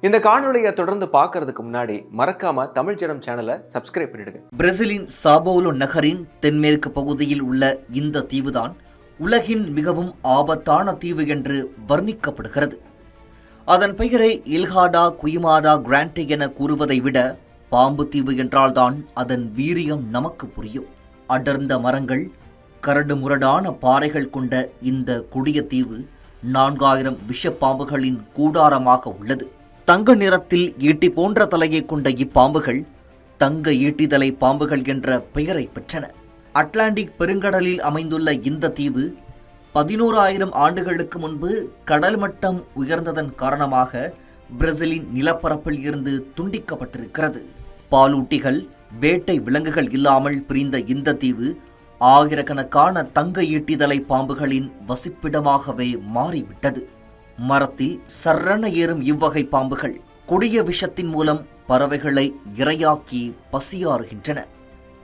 இந்த காணொலியை தொடர்ந்து பார்க்கறதுக்கு முன்னாடி மறக்காம தமிழ் ஜனம் சேனலை சப்ஸ்கிரைப் பண்ணிடுங்க. பிரேசிலின் சாபோலோ நகரின் தென்மேற்கு பகுதியில் உள்ள இந்த தீவுதான் உலகின் மிகவும் ஆபத்தான தீவு என்று வர்ணிக்கப்படுகிறது. அதன் பெயரை இல்ஹாடா குயிமாடா கிராண்டே என கூறுவதை விட பாம்பு தீவு என்றால்தான் அதன் வீரியம் நமக்கு புரியும். அடர்ந்த மரங்கள், கரடு முரடான பாறைகள் கொண்ட இந்த கொடிய தீவு 4000 விஷப்பாம்புகளின் கூடாரமாக உள்ளது. தங்க நிறத்தில் ஈட்டி போன்ற தலையை கொண்ட இப்பாம்புகள் தங்க ஈட்டிதலை பாம்புகள் என்ற பெயரை பெற்றன. அட்லாண்டிக் பெருங்கடலில் அமைந்துள்ள இந்த தீவு 11,000 ஆண்டுகளுக்கு முன்பு கடல் மட்டம் உயர்ந்ததன் காரணமாக பிரேசிலின் நிலப்பரப்பில் இருந்து துண்டிக்கப்பட்டிருக்கிறது. பாலூட்டிகள், வேட்டை விலங்குகள் இல்லாமல் பிரிந்த இந்த தீவு ஆயிரக்கணக்கான தங்க ஈட்டிதலை பாம்புகளின் வசிப்பிடமாகவே மாறிவிட்டது. மரத்தில் சர்ரென ஏறும் இவ்வகை பாம்புகள் கொடிய விஷத்தின் மூலம் பறவைகளை இரையாக்கி பசியாறுகின்றன.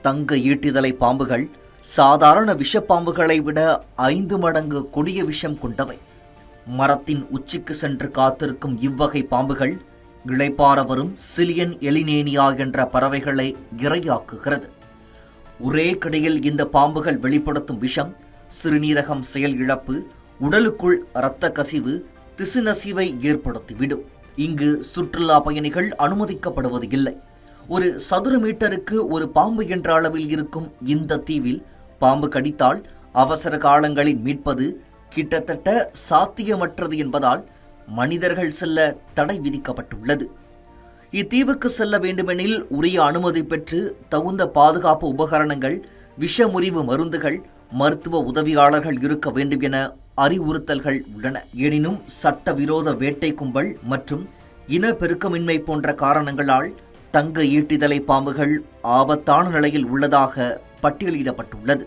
தங்க ஈட்டிதலை பாம்புகள் சாதாரண விஷப்பாம்புகளை விட 5 மடங்கு கொடிய விஷம் கொண்டவை. மரத்தின் உச்சிக்கு சென்று காத்திருக்கும் இவ்வகை பாம்புகள் இளைப்பாற வரும் சிலியன் எலினேனியா என்ற பறவைகளை இரையாக்குகிறது. ஒரே கடையில் இந்த பாம்புகள் வெளிப்படுத்தும் விஷம் சிறுநீரகம் செயல் இழப்பு, உடலுக்குள் இரத்த கசிவு, திசுநசிவை ஏற்படுத்திவிடும். இங்கு சுற்றுலா பயணிகள் அனுமதிக்கப்படுவது இல்லை. ஒரு சதுர மீட்டருக்கு ஒரு பாம்பு என்ற அளவில் இருக்கும் இந்த தீவில் பாம்பு கடித்தால் அவசர காலங்களில் மீட்பது கிட்டத்தட்ட சாத்தியமற்றது என்பதால் மனிதர்கள் செல்ல தடை விதிக்கப்பட்டுள்ளது. இத்தீவுக்கு செல்ல வேண்டுமெனில் உரிய அனுமதி பெற்று தகுந்த பாதுகாப்பு உபகரணங்கள், விஷமுறிவு மருந்துகள், மருத்துவ உதவியாளர்கள் இருக்க வேண்டும் என அறிவுறுத்தல்கள் உள்ளன. எனினும் சட்டவிரோத வேட்டை கும்பல் மற்றும் இனப்பெருக்கமின்மை போன்ற காரணங்களால் தங்க ஈட்டிதலை பாம்புகள் ஆபத்தான நிலையில் உள்ளதாக பட்டியலிடப்பட்டுள்ளது.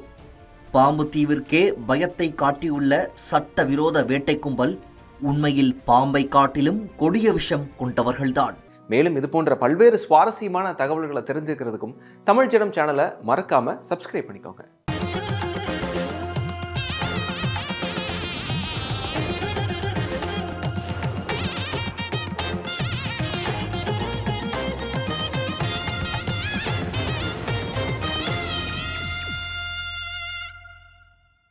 பாம்பு தீவிற்கே பயத்தை காட்டியுள்ள சட்டவிரோத வேட்டை கும்பல் உண்மையில் பாம்பை காட்டிலும் கொடிய விஷம் கொண்டவர்கள்தான். மேலும் இது போன்ற பல்வேறு சுவாரஸ்யமான தகவல்களை தெரிஞ்சுக்கிறதுக்கும் தமிழ் ஜனம் சேனலை மறக்காம சப்ஸ்கிரைப் பண்ணிக்கோங்க.